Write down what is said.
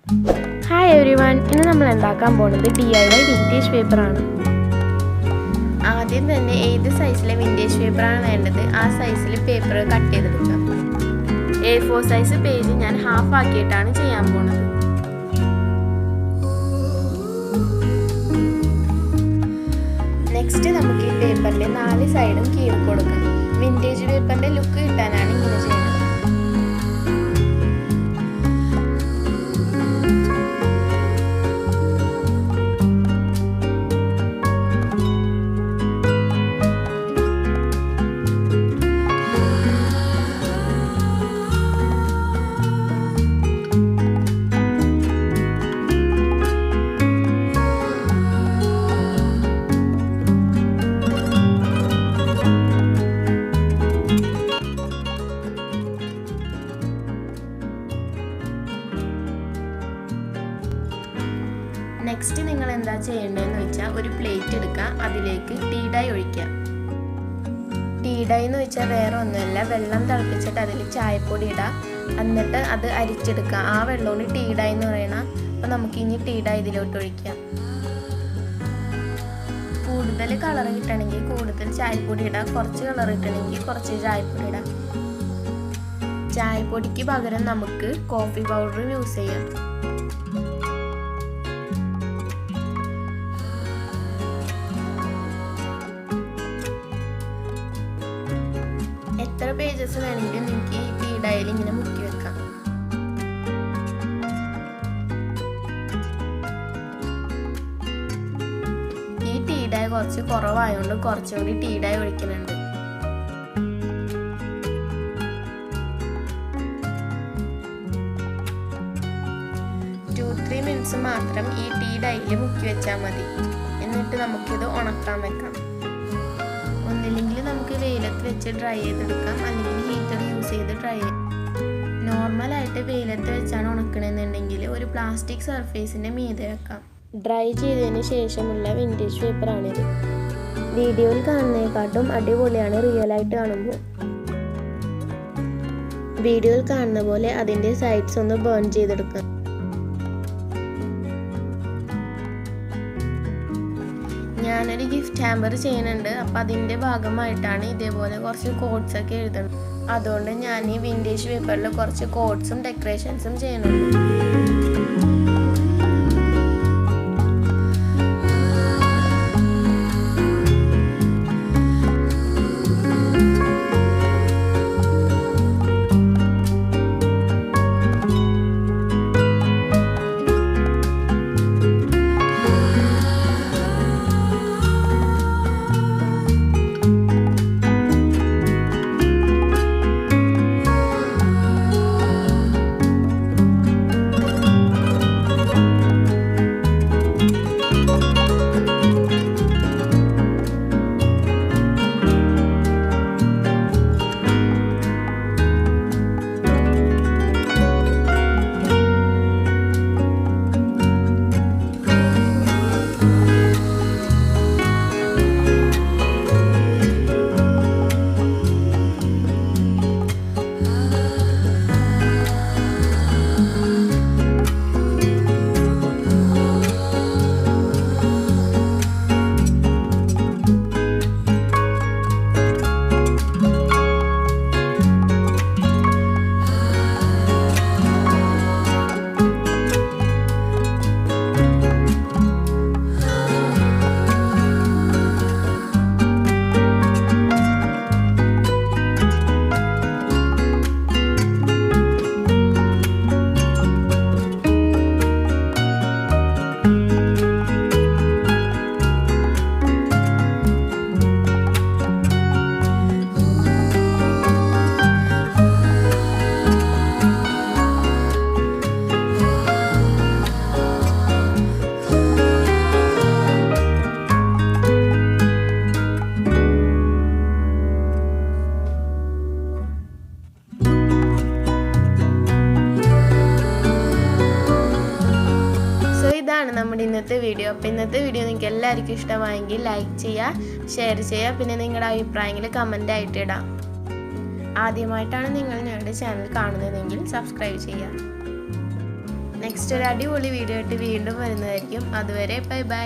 Hi everyone, ഇന്ന് നമ്മൾ ഉണ്ടാക്കാൻ പോകുന്നത് DIY വിൻറ്റേജ് പേപ്പർ ആണ്. ആദ്യം തന്നെ ഏത് സൈസിലെ വിൻറ്റേജ് പേപ്പർ ആണ് വേണ്ടത് ആ സൈസിൽ പേപ്പർ കട്ട് ചെയ്തെടുക്കാം. A4 സൈസ് പേജ് ഞാൻ ഹാഫ് ആക്കിയിട്ടാണ് ചെയ്യാൻ പോകുന്നത്. നെക്സ്റ്റ് നമുക്ക് ഈ പേപ്പറിന്റെ 4 സൈഡും കീറി കൊടുക്കാം. വിൻറ്റേജ് പേപ്പറിന്റെ ലുക്ക് കിട്ടാനാണ് ഇങ്ങനെ ചെയ്യുന്നത്. നെക്സ്റ്റ് നിങ്ങൾ എന്താ ചെയ്യേണ്ടതെന്ന് വെച്ചാൽ ഒരു പ്ലേറ്റ് എടുക്കുക, അതിലേക്ക് ടീ ഡൈ ഒഴിക്കുക. ടീ ഡൈ എന്ന് വെച്ചാൽ വേറെ ഒന്നുമല്ല, വെള്ളം തിളപ്പിച്ചിട്ട് അതിൽ ചായപ്പൊടി ഇടുക, എന്നിട്ട് അത് അരിച്ചെടുക്കുക. ആ വെള്ളമാണ് ടീ ഡൈ എന്ന് പറയണം. അപ്പോൾ നമുക്ക് ഇനി ടീ ഡൈ ഇതിലോട്ട് ഒഴിക്കാം. കൂടുതൽ കളർ കിട്ടണമെങ്കിൽ കൂടുതൽ ചായപ്പൊടി ഇടുക, കുറച്ച് കളർ കിട്ടണമെങ്കിൽ കുറച്ച് ചായപ്പൊടി ഇടുക. ചായപ്പൊടിക്ക് പകരം നമുക്ക് കോഫി പൗഡർ യൂസ് ചെയ്യാം. എത്ര പേജസ് വേണമെങ്കിലും നിങ്ങൾക്ക് ഈ ടീ ഡൈയിൽ ഇങ്ങനെ മുക്കി വെക്കാം. ഈ ടീ ഡൈ കുറച്ച് കുറവായതുകൊണ്ട് കുറച്ചുകൂടി ടീ ഡൈ ഒഴിക്കുന്നുണ്ട്. ടു 3 മിനിറ്റ്സ് മാത്രം ഈ ടീ ഡൈയിൽ മുക്കി വെച്ചാൽ മതി. എന്നിട്ട് നമുക്കിത് ഉണക്കാൻ വെക്കാം. ഒന്നില്ലെങ്കിൽ നമുക്ക് വെയിലത്ത് വെച്ച് ഡ്രൈ ചെയ്തെടുക്കാം, അല്ലെങ്കിൽ ഹീറ്റർ യൂസ് ചെയ്ത് ഡ്രൈ ചെയ്യാം. നോർമലായിട്ട് വെയിലത്ത് വെച്ചാണ് ഉണക്കണമെന്നുണ്ടെങ്കിൽ ഒരു പ്ലാസ്റ്റിക് സർഫേസിൻ്റെ മീതെ വെക്കാം. ഡ്രൈ ചെയ്തതിന് ശേഷമുള്ള വിൻറ്റേജ് പേപ്പറാണിത്. വീഡിയോയിൽ കാണുന്നതിനെക്കാട്ടും അടിപൊളിയാണ് റിയലായിട്ട് കാണുമ്പോൾ. വീഡിയോയിൽ കാണുന്ന പോലെ അതിൻ്റെ സൈഡ്സ് ഒന്ന് ബേൺ ചെയ്തെടുക്കാം. ഞാനൊരു ഗിഫ്റ്റ് ഹാമ്പർ ചെയ്യുന്നുണ്ട്, അപ്പോൾ അതിൻ്റെ ഭാഗമായിട്ടാണ് ഇതേപോലെ കുറച്ച് കോഡ്സ് ഒക്കെ എഴുതുന്നത്. അതുകൊണ്ട് ഞാൻ ഈ വിൻറ്റേജ് പേപ്പറിൽ കുറച്ച് കോഡ്സും ഡെക്കറേഷൻസും ചെയ്യുന്നുണ്ട്. ഇതാണ് നമ്മുടെ ഇന്നത്തെ വീഡിയോ. അപ്പോൾ ഇന്നത്തെ വീഡിയോ നിങ്ങൾക്ക് എല്ലാവർക്കും ഇഷ്ടമായെങ്കിൽ ലൈക്ക് ചെയ്യുക, ഷെയർ ചെയ്യുക, പിന്നെ നിങ്ങളുടെ അഭിപ്രായങ്ങൾ കമൻ്റ് ആയിട്ട് ഇടാം. ആദ്യമായിട്ടാണ് നിങ്ങൾ ഞങ്ങളുടെ ചാനൽ കാണുന്നതെങ്കിൽ സബ്സ്ക്രൈബ് ചെയ്യുക. നെക്സ്റ്റ് ഒരു അടിപൊളി വീഡിയോ ആയിട്ട് വീണ്ടും വരുന്നതായിരിക്കും. അതുവരെ ബൈ ബൈ.